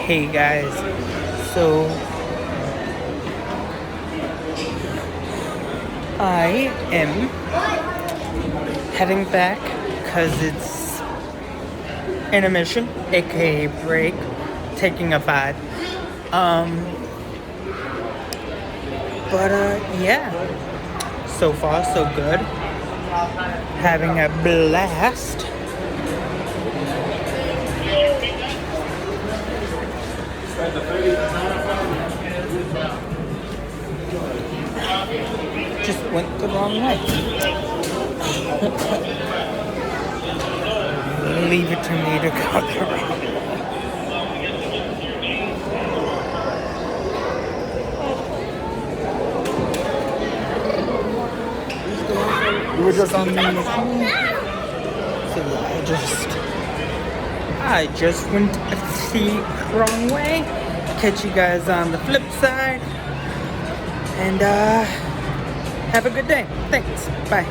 Hey guys, so I am heading back because it's intermission, aka break, taking a 5. Yeah, so far so good. Having a blast. Just went the wrong way. Leave it to me to go the wrong way. You were just on the So I just went the wrong way. Catch you guys on the flip side. And have a good day. Thanks. Bye.